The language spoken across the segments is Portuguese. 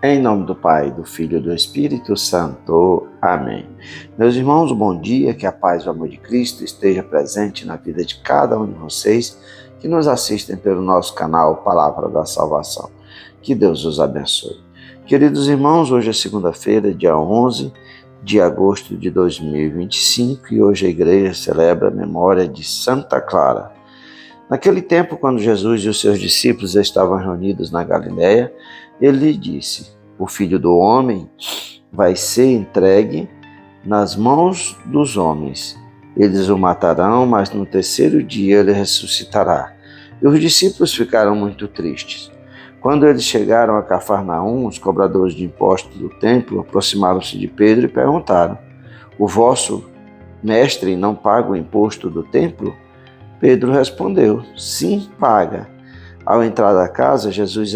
Em nome do Pai, do Filho e do Espírito Santo. Amém. Meus irmãos, bom dia, que a paz e o amor de Cristo esteja presente na vida de cada um de vocês que nos assistem pelo nosso canal Palavra da Salvação. Que Deus os abençoe. Queridos irmãos, hoje é segunda-feira, dia 11 de agosto de 2025 e hoje a igreja celebra a memória de Santa Clara. Naquele tempo, quando Jesus e os seus discípulos estavam reunidos na Galiléia, ele disse: o Filho do Homem vai ser entregue nas mãos dos homens. Eles o matarão, mas no terceiro dia ele ressuscitará. E os discípulos ficaram muito tristes. Quando eles chegaram a Cafarnaum, os cobradores de impostos do templo aproximaram-se de Pedro e perguntaram: o vosso mestre não paga o imposto do templo? Pedro respondeu: sim, paga. Ao entrar da casa, Jesus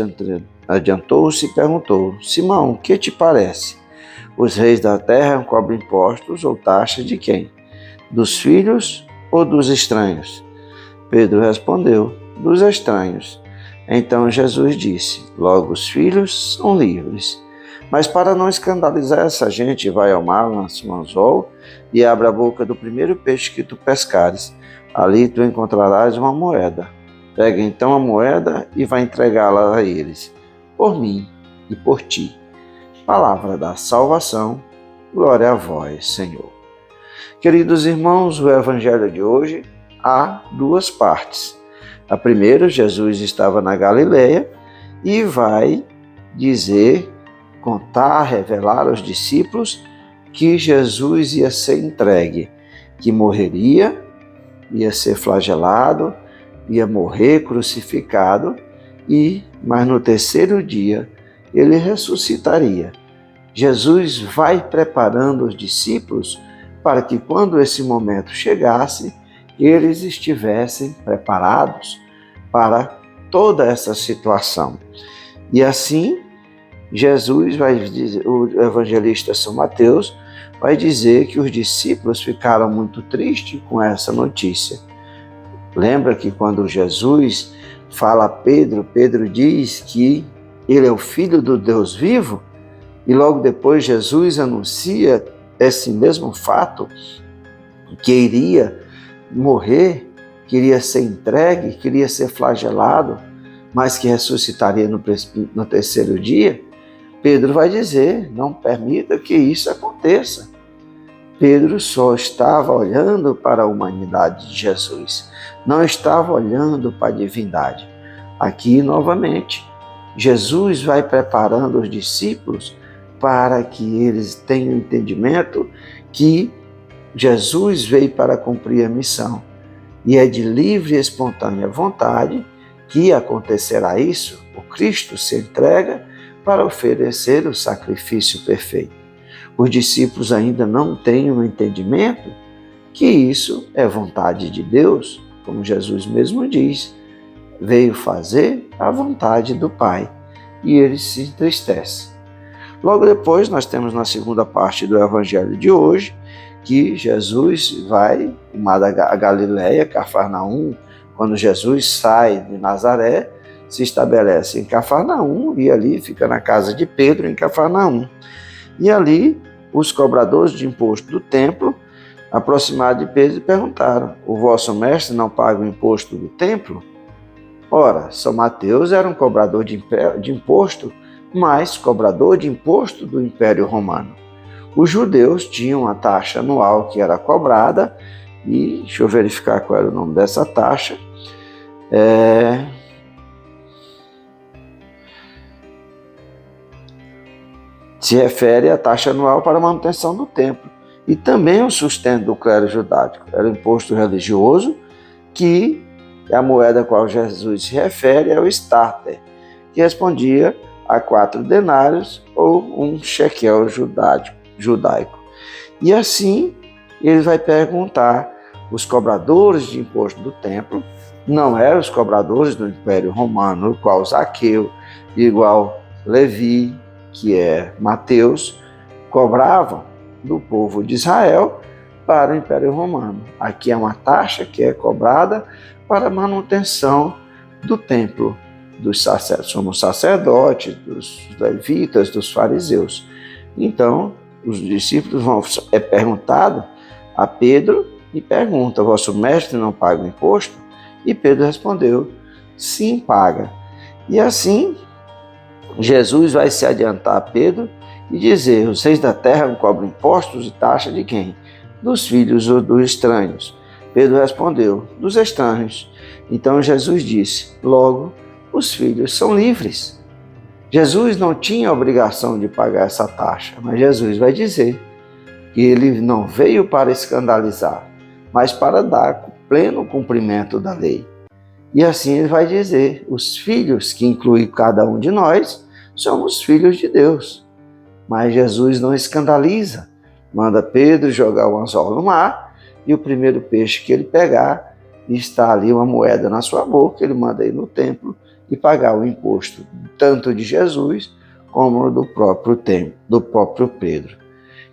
adiantou-se e perguntou: Simão, o que te parece? Os reis da terra cobram impostos ou taxa de quem? Dos filhos ou dos estranhos? Pedro respondeu: dos estranhos. Então Jesus disse: logo os filhos são livres. Mas para não escandalizar essa gente, vai ao mar, lança um anzol e abre a boca do primeiro peixe que tu pescares. Ali tu encontrarás uma moeda. Pega então a moeda e vai entregá-la a eles, por mim e por ti. Palavra da salvação, glória a vós, Senhor. Queridos irmãos, o evangelho de hoje há duas partes. A primeira, Jesus estava na Galiléia e vai contar, revelar aos discípulos que Jesus ia ser entregue, que morreria, ia ser flagelado, ia morrer crucificado, mas no terceiro dia ele ressuscitaria. Jesus vai preparando os discípulos para que quando esse momento chegasse, eles estivessem preparados para toda essa situação. E assim, Jesus vai dizer, o evangelista São Mateus vai dizer que os discípulos ficaram muito tristes com essa notícia. Lembra que quando Jesus fala a Pedro, Pedro diz que ele é o Filho do Deus vivo, e logo depois Jesus anuncia esse mesmo fato, que iria morrer, que iria ser entregue, que iria ser flagelado, mas que ressuscitaria no terceiro dia. Pedro vai dizer: não permita que isso aconteça. Pedro só estava olhando para a humanidade de Jesus, não estava olhando para a divindade. Aqui, novamente, Jesus vai preparando os discípulos para que eles tenham entendimento que Jesus veio para cumprir a missão. E é de livre e espontânea vontade que acontecerá isso. O Cristo se entrega para oferecer o sacrifício perfeito. Os discípulos ainda não têm um entendimento que isso é vontade de Deus, como Jesus mesmo diz, veio fazer a vontade do Pai, e eles se entristecem. Logo depois nós temos na segunda parte do evangelho de hoje, que Jesus vai a Galiléia, Cafarnaum. Quando Jesus sai de Nazaré, se estabelece em Cafarnaum e ali fica na casa de Pedro em Cafarnaum. E ali os cobradores de imposto do templo aproximaram de Pedro e perguntaram: o vosso mestre não paga o imposto do templo? Ora, São Mateus era um cobrador de imposto, mas cobrador de imposto do Império Romano. Os judeus tinham a taxa anual que era cobrada, e deixa eu verificar qual era o nome dessa taxa. Se refere à taxa anual para a manutenção do templo e também o sustento do clero judaico. Era o imposto religioso, que a moeda a qual Jesus se refere é o starter, que respondia a 4 denários ou um shekel judaico. E assim ele vai perguntar: os cobradores de imposto do templo não eram os cobradores do Império Romano, igual Zaqueu, igual Levi, que é Mateus, cobravam do povo de Israel para o Império Romano. Aqui é uma taxa que é cobrada para a manutenção do templo somos sacerdotes, dos levitas, dos fariseus. Então, os discípulos vão perguntado a Pedro e pergunta: vosso mestre não paga o imposto? E Pedro respondeu: sim, paga. E assim, Jesus vai se adiantar a Pedro e dizer: os reis da terra cobram impostos e taxa de quem? Dos filhos ou dos estranhos. Pedro respondeu: dos estranhos. Então Jesus disse: logo, os filhos são livres. Jesus não tinha obrigação de pagar essa taxa, mas Jesus vai dizer que ele não veio para escandalizar, mas para dar pleno cumprimento da lei. E assim ele vai dizer: os filhos, que inclui cada um de nós, somos filhos de Deus. Mas Jesus não escandaliza, manda Pedro jogar o anzol no mar e o primeiro peixe que ele pegar, e está ali uma moeda na sua boca, ele manda ir no templo e pagar o imposto, tanto de Jesus como do próprio Pedro.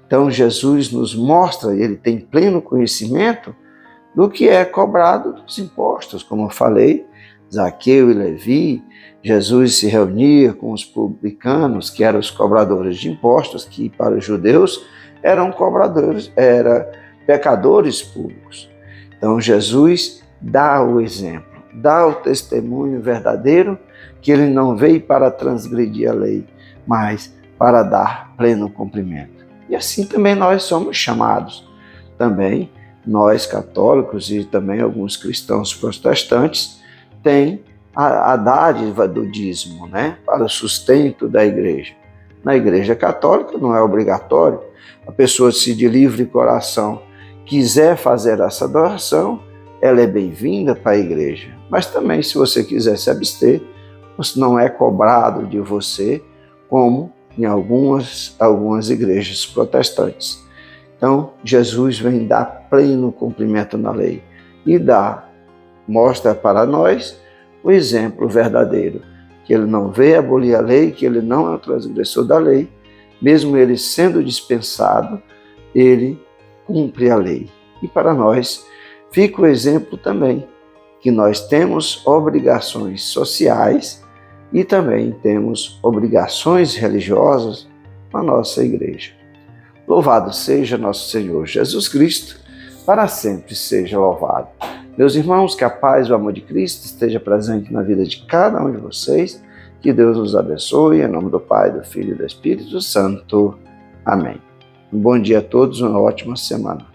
Então Jesus nos mostra, ele tem pleno conhecimento do que é cobrado dos impostos. Como eu falei, Zaqueu e Levi, Jesus se reunia com os publicanos, que eram os cobradores de impostos, que para os judeus eram pecadores públicos. Então Jesus dá o exemplo, dá o testemunho verdadeiro que ele não veio para transgredir a lei, mas para dar pleno cumprimento. E assim também nós somos chamados. Também nós católicos e também alguns cristãos protestantes têm a dádiva do dízimo, para o sustento da igreja. Na igreja católica não é obrigatório. A pessoa, se de livre coração quiser fazer essa doação, ela é bem-vinda para a igreja. Mas também, se você quiser se abster, não é cobrado de você, como em algumas igrejas protestantes. Então, Jesus vem dar pleno cumprimento na lei e mostra para nós o exemplo verdadeiro, que ele não veio abolir a lei, que ele não é o transgressor da lei, mesmo ele sendo dispensado, ele cumpre a lei. E para nós fica o exemplo também, que nós temos obrigações sociais e também temos obrigações religiosas na nossa igreja. Louvado seja nosso Senhor Jesus Cristo, para sempre seja louvado. Meus irmãos, que a paz e o amor de Cristo esteja presente na vida de cada um de vocês, que Deus os abençoe, em nome do Pai, do Filho e do Espírito Santo. Amém. Um bom dia a todos, uma ótima semana.